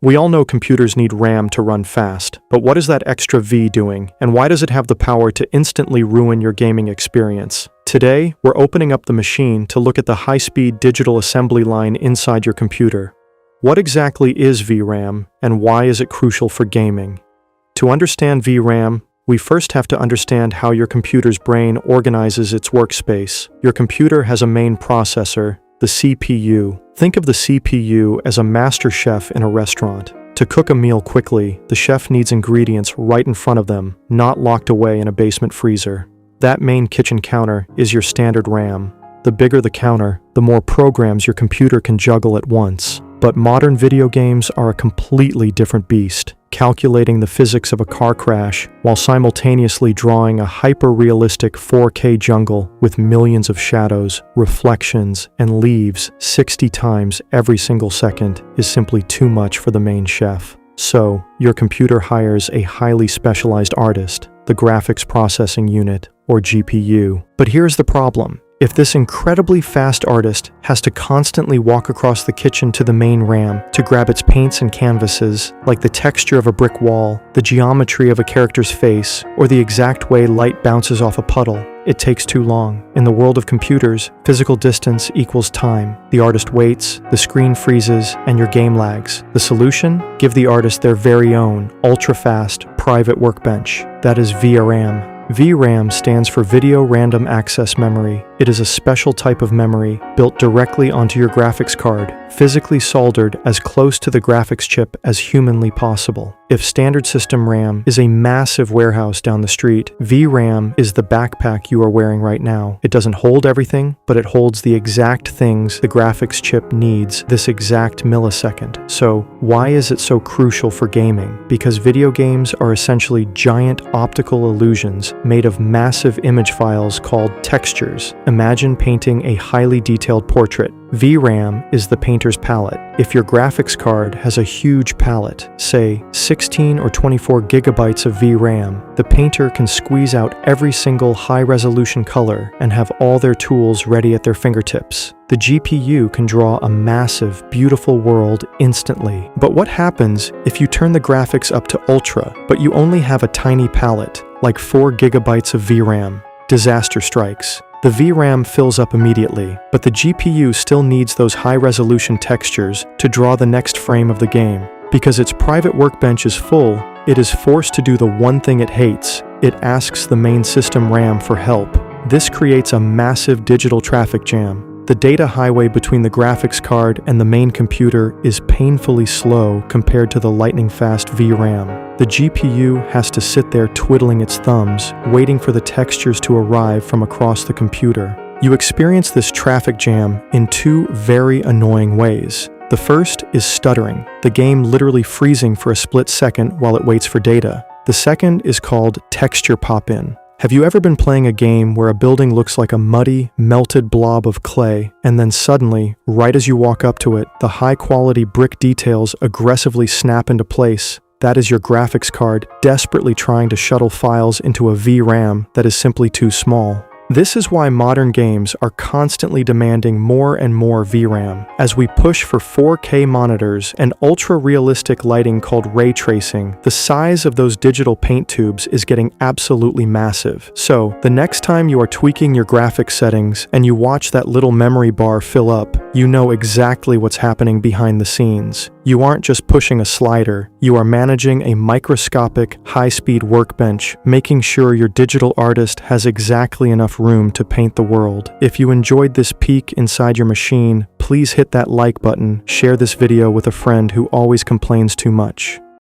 We all know computers need RAM to run fast, but what is that extra V doing, and why does it have the power to instantly ruin your gaming experience? Today, we're opening up the machine to look at the high-speed digital assembly line inside your computer. What exactly is VRAM, and why is it crucial for gaming? To understand VRAM, we first have to understand how your computer's brain organizes its workspace. Your computer has a main processor, the CPU. Think of the CPU as a master chef in a restaurant. To cook a meal quickly, the chef needs ingredients right in front of them, not locked away in a basement freezer. That main kitchen counter is your standard RAM. The bigger the counter, the more programs your computer can juggle at once. But modern video games are a completely different beast, calculating the physics of a car crash while simultaneously drawing a hyper-realistic 4K jungle with millions of shadows, reflections, and leaves 60 times every single second is simply too much for the main chef. So, your computer hires a highly specialized artist, the graphics processing unit, or GPU. But here's the problem. If this incredibly fast artist has to constantly walk across the kitchen to the main RAM to grab its paints and canvases, like the texture of a brick wall, the geometry of a character's face, or the exact way light bounces off a puddle, it takes too long. In the world of computers, physical distance equals time. The artist waits, the screen freezes, and your game lags. The solution? Give the artist their very own, ultra-fast, private workbench. That is VRAM. VRAM stands for Video Random Access Memory. It is a special type of memory built directly onto your graphics card, physically soldered as close to the graphics chip as humanly possible. If standard system RAM is a massive warehouse down the street, VRAM is the backpack you are wearing right now. It doesn't hold everything, but it holds the exact things the graphics chip needs this exact millisecond. So, why is it so crucial for gaming? Because video games are essentially giant optical illusions made of massive image files called textures. Imagine painting a highly detailed portrait. VRAM is the painter's palette. If your graphics card has a huge palette, say 16 or 24 gigabytes of VRAM, the painter can squeeze out every single high-resolution color and have all their tools ready at their fingertips. The GPU can draw a massive, beautiful world instantly. But what happens if you turn the graphics up to ultra, but you only have a tiny palette, like 4 gigabytes of VRAM? Disaster strikes. The VRAM fills up immediately, but the GPU still needs those high-resolution textures to draw the next frame of the game. Because its private workbench is full, it is forced to do the one thing it hates. It asks the main system RAM for help. This creates a massive digital traffic jam. The data highway between the graphics card and the main computer is painfully slow compared to the lightning-fast VRAM. The GPU has to sit there twiddling its thumbs, waiting for the textures to arrive from across the computer. You experience this traffic jam in two very annoying ways. The first is stuttering, the game literally freezing for a split second while it waits for data. The second is called texture pop-in. Have you ever been playing a game where a building looks like a muddy, melted blob of clay, and then suddenly, right as you walk up to it, the high-quality brick details aggressively snap into place? That is your graphics card desperately trying to shuttle files into a VRAM that is simply too small. This is why modern games are constantly demanding more and more VRAM. As we push for 4K monitors and ultra-realistic lighting called ray tracing, the size of those digital paint tubes is getting absolutely massive. So, the next time you are tweaking your graphics settings and you watch that little memory bar fill up, you know exactly what's happening behind the scenes. You aren't just pushing a slider, you are managing a microscopic, high-speed workbench, making sure your digital artist has exactly enough room to paint the world. If you enjoyed this peek inside your machine, please hit that like button, share this video with a friend who always complains too much.